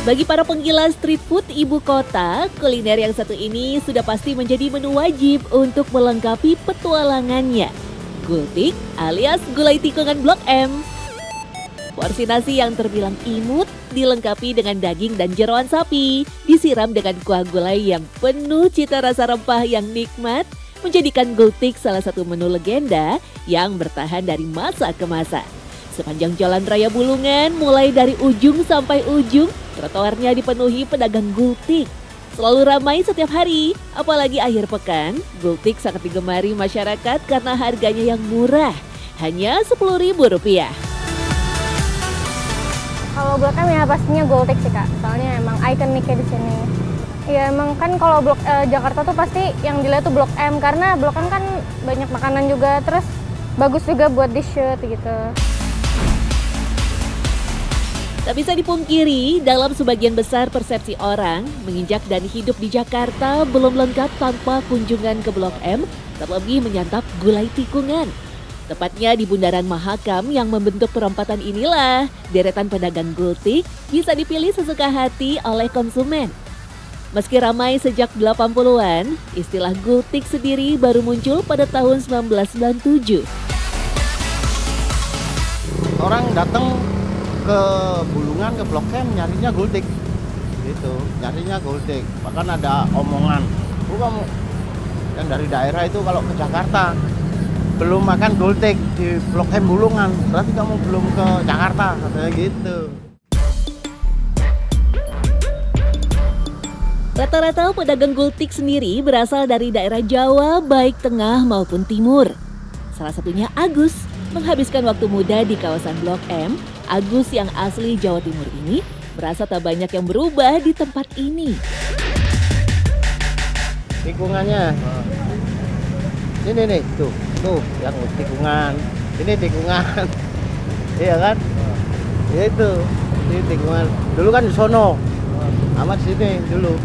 Bagi para penggila street food ibu kota, kuliner yang satu ini sudah pasti menjadi menu wajib untuk melengkapi petualangannya. Gultik alias gulai tikungan Blok M. Porsi nasi yang terbilang imut dilengkapi dengan daging dan jeroan sapi, disiram dengan kuah gulai yang penuh cita rasa rempah yang nikmat, menjadikan gultik salah satu menu legenda yang bertahan dari masa ke masa. Sepanjang Jalan Raya Bulungan, mulai dari ujung sampai ujung, trotoarnya dipenuhi pedagang gultik. Selalu ramai setiap hari, apalagi akhir pekan, gultik sangat digemari masyarakat karena harganya yang murah, hanya Rp10.000. Kalau Blok M ya pastinya gultik sih Kak, soalnya emang ikoniknya di sini. Ya emang kan kalau Jakarta tuh pasti yang dilihat tuh Blok M, karena Blok M kan banyak makanan juga, terus bagus juga buat di shoot gitu. Tak bisa dipungkiri, dalam sebagian besar persepsi orang, menginjak dan hidup di Jakarta belum lengkap tanpa kunjungan ke Blok M, terlebih menyantap gulai tikungan. Tepatnya di Bundaran Mahakam yang membentuk perempatan inilah, deretan pedagang gultik bisa dipilih sesuka hati oleh konsumen. Meski ramai sejak 80-an, istilah gultik sendiri baru muncul pada tahun 1997. Orang datang ke Bulungan, ke Blok M nyarinya gultik gitu, nyarinya gultik. Bahkan ada omongan, kamu yang dari daerah itu kalau ke Jakarta belum makan gultik di Blok M Bulungan, berarti kamu belum ke Jakarta, katanya gitu. Rata-rata pedagang gultik sendiri berasal dari daerah Jawa, baik tengah maupun timur. Salah satunya Agus, menghabiskan waktu muda di kawasan Blok M. Agus yang asli Jawa Timur ini merasa tak banyak yang berubah di tempat ini. Tikungannya, ini nih, tuh yang tikungan, ini tikungan, iya kan? Ya itu, ini tikungan. Dulu kan di sono, amat sini dulu.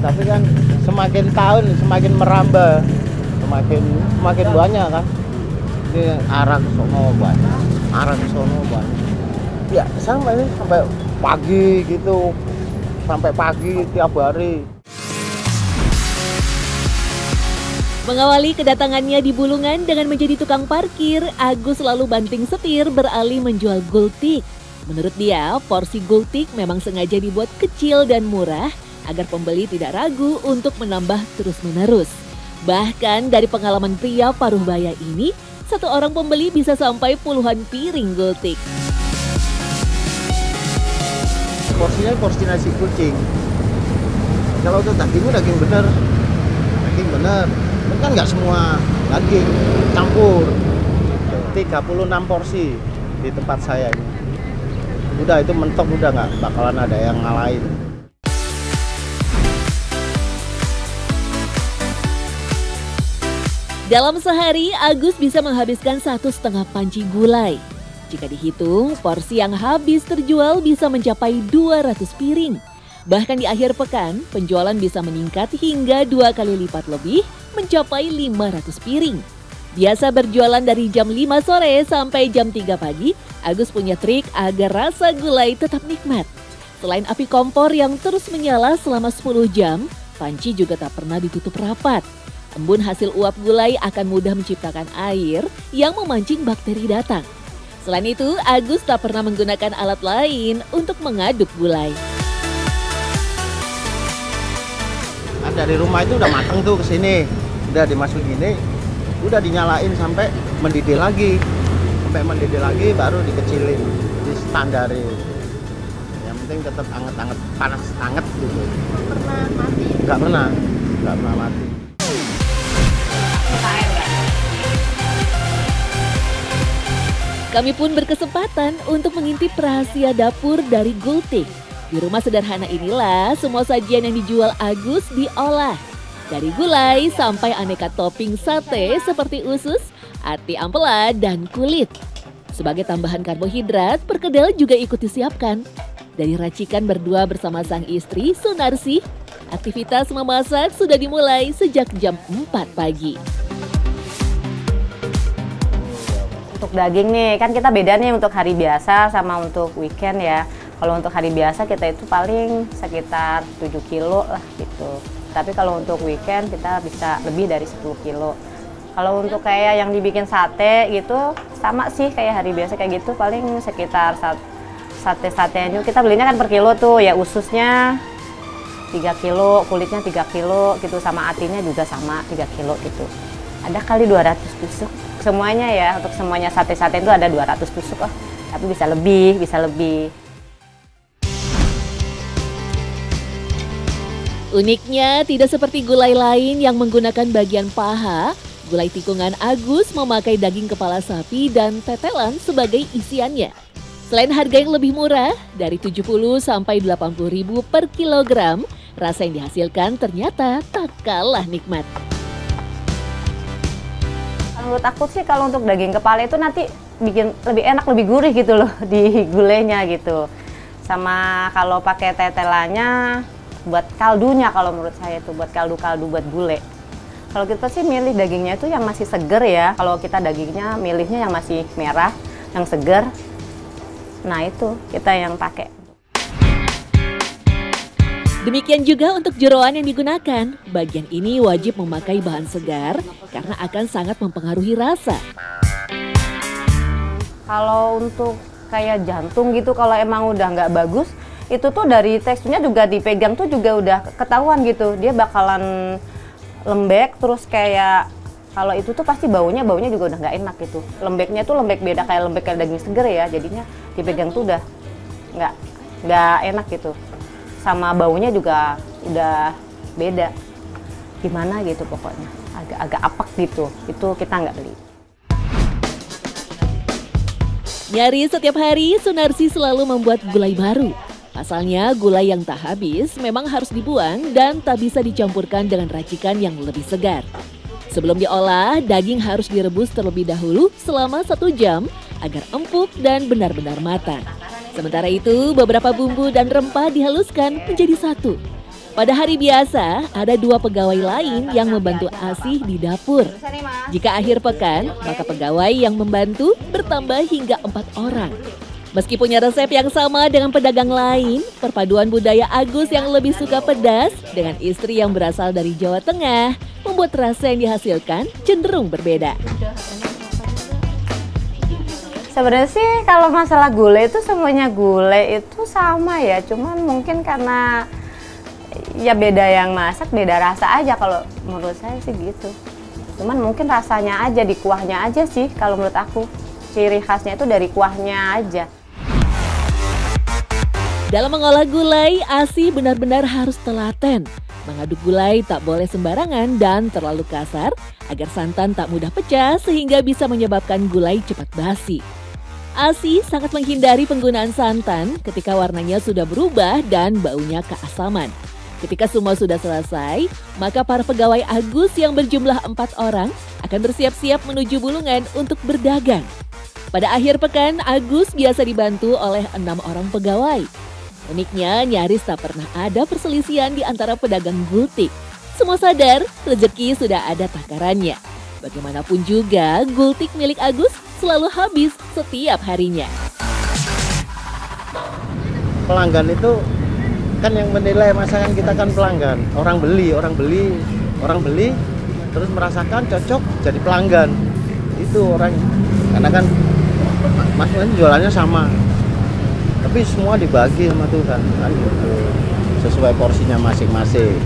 Tapi kan semakin tahun semakin merambah, semakin banyak kan. Ini arah ke sono banyak, arah ke sono banyak. Ya sampai pagi gitu, sampai pagi tiap hari. Mengawali kedatangannya di Bulungan dengan menjadi tukang parkir, Agus selalu banting setir beralih menjual gultik. Menurut dia, porsi gultik memang sengaja dibuat kecil dan murah agar pembeli tidak ragu untuk menambah terus-menerus. Bahkan dari pengalaman pria paruh baya ini, satu orang pembeli bisa sampai puluhan piring gultik. Porsinya porsi nasi kucing. Kalau untuk dagingnya daging bener. Kan nggak semua daging, campur. 36 porsi di tempat saya ini. Udah itu mentok, udah nggak bakalan ada yang ngalahin. Dalam sehari, Agus bisa menghabiskan 1,5 panci gulai. Jika dihitung, porsi yang habis terjual bisa mencapai 200 piring. Bahkan di akhir pekan, penjualan bisa meningkat hingga 2 kali lipat lebih, mencapai 500 piring. Biasa berjualan dari jam 5 sore sampai jam 3 pagi, Agus punya trik agar rasa gulai tetap nikmat. Selain api kompor yang terus menyala selama 10 jam, panci juga tak pernah ditutup rapat. Embun hasil uap gulai akan mudah menciptakan air yang memancing bakteri datang. Selain itu, Agus tak pernah menggunakan alat lain untuk mengaduk gulai. Nah, dari rumah itu udah matang tuh ke sini, udah dimasukin gini, udah dinyalain sampai mendidih lagi. Sampai mendidih lagi baru dikecilin, distandarin. Yang penting tetap anget-anget, panas anget gitu. Pernah mati? Nggak pernah mati. Kami pun berkesempatan untuk mengintip rahasia dapur dari gultik. Di rumah sederhana inilah semua sajian yang dijual Agus diolah. Dari gulai sampai aneka topping sate seperti usus, ati ampela, dan kulit. Sebagai tambahan karbohidrat, perkedel juga ikut disiapkan. Dari racikan berdua bersama sang istri, Sunarsi, aktivitas memasak sudah dimulai sejak jam 4 pagi. untuk daging nih, kan kita beda nih untuk hari biasa sama untuk weekend ya. Kalau untuk hari biasa kita itu paling sekitar 7 kilo lah gitu. Tapi kalau untuk weekend kita bisa lebih dari 10 kilo. Kalau untuk kayak yang dibikin sate gitu, sama sih kayak hari biasa kayak gitu, paling sekitar sate-satenya kita belinya kan per kilo tuh, ya ususnya 3 kilo, kulitnya 3 kilo gitu, sama atinya juga sama 3 kilo gitu. Ada kali 200 tusuk. Semuanya ya, untuk semuanya sate-sate itu ada 200 tusuk. Oh, tapi bisa lebih, bisa lebih. Uniknya, tidak seperti gulai lain yang menggunakan bagian paha, gulai tikungan Agus memakai daging kepala sapi dan tetelan sebagai isiannya. Selain harga yang lebih murah, dari 70 sampai 80 ribu per kilogram, rasa yang dihasilkan ternyata tak kalah nikmat. Menurut aku sih kalau untuk daging kepala itu nanti bikin lebih enak, lebih gurih gitu loh di gulainya gitu. Sama kalau pakai tetelannya buat kaldunya, kalau menurut saya itu buat kaldu-kaldu buat gulai. Kalau kita sih milih dagingnya itu yang masih seger ya. Kalau kita dagingnya milihnya yang masih merah, yang seger. Nah itu kita yang pakai. Demikian juga untuk jeroan yang digunakan. Bagian ini wajib memakai bahan segar karena akan sangat mempengaruhi rasa. Kalau untuk kayak jantung gitu, kalau emang udah nggak bagus, itu tuh dari teksturnya juga dipegang tuh juga udah ketahuan gitu. Dia bakalan lembek, terus kayak kalau itu tuh pasti baunya juga udah nggak enak gitu. Lembeknya tuh lembek beda kayak lembek kayak daging seger ya, jadinya dipegang tuh udah nggak enak gitu. Sama baunya juga udah beda, gimana gitu pokoknya, agak apek gitu, itu kita nggak beli. Nyaris setiap hari, Sunarsi selalu membuat gulai baru. Pasalnya, gulai yang tak habis memang harus dibuang dan tak bisa dicampurkan dengan racikan yang lebih segar. Sebelum diolah, daging harus direbus terlebih dahulu selama 1 jam agar empuk dan benar-benar matang. Sementara itu, beberapa bumbu dan rempah dihaluskan menjadi satu. Pada hari biasa, ada 2 pegawai lain yang membantu Asih di dapur. Jika akhir pekan, maka pegawai yang membantu bertambah hingga 4 orang. Meski punya resep yang sama dengan pedagang lain, perpaduan budaya Agus yang lebih suka pedas dengan istri yang berasal dari Jawa Tengah membuat rasa yang dihasilkan cenderung berbeda. Sebenarnya sih kalau masalah gulai itu semuanya gulai itu sama ya, cuman mungkin karena ya beda yang masak, beda rasa aja kalau menurut saya sih gitu. Cuman mungkin rasanya aja, di kuahnya aja sih kalau menurut aku. Ciri khasnya itu dari kuahnya aja. Dalam mengolah gulai, Asih benar-benar harus telaten. Mengaduk gulai tak boleh sembarangan dan terlalu kasar agar santan tak mudah pecah sehingga bisa menyebabkan gulai cepat basi. Asih sangat menghindari penggunaan santan ketika warnanya sudah berubah dan baunya keasaman. Ketika semua sudah selesai, maka para pegawai Agus yang berjumlah 4 orang akan bersiap-siap menuju Bulungan untuk berdagang. Pada akhir pekan, Agus biasa dibantu oleh 6 orang pegawai. Uniknya, nyaris tak pernah ada perselisihan di antara pedagang gultik. Semua sadar, rezeki sudah ada takarannya. Bagaimanapun juga, gultik milik Agus selalu habis setiap harinya. Pelanggan itu kan yang menilai masakan kita kan pelanggan. Orang beli, terus merasakan cocok jadi pelanggan. Itu orang, karena kan maksudnya jualannya sama. Tapi semua dibagi sama Tuhan, kan gitu. Sesuai porsinya masing-masing.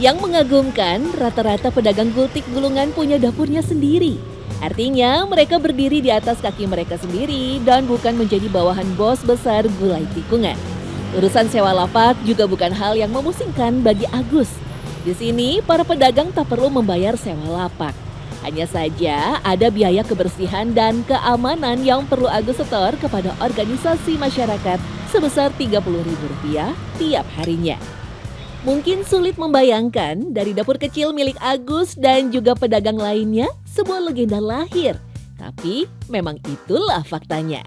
Yang mengagumkan, rata-rata pedagang gultik Bulungan punya dapurnya sendiri. Artinya, mereka berdiri di atas kaki mereka sendiri dan bukan menjadi bawahan bos besar gulai tikungan. Urusan sewa lapak juga bukan hal yang memusingkan bagi Agus. Di sini, para pedagang tak perlu membayar sewa lapak. Hanya saja ada biaya kebersihan dan keamanan yang perlu Agus setor kepada organisasi masyarakat sebesar Rp30.000 tiap harinya. Mungkin sulit membayangkan dari dapur kecil milik Agus dan juga pedagang lainnya sebuah legenda lahir. Tapi memang itulah faktanya.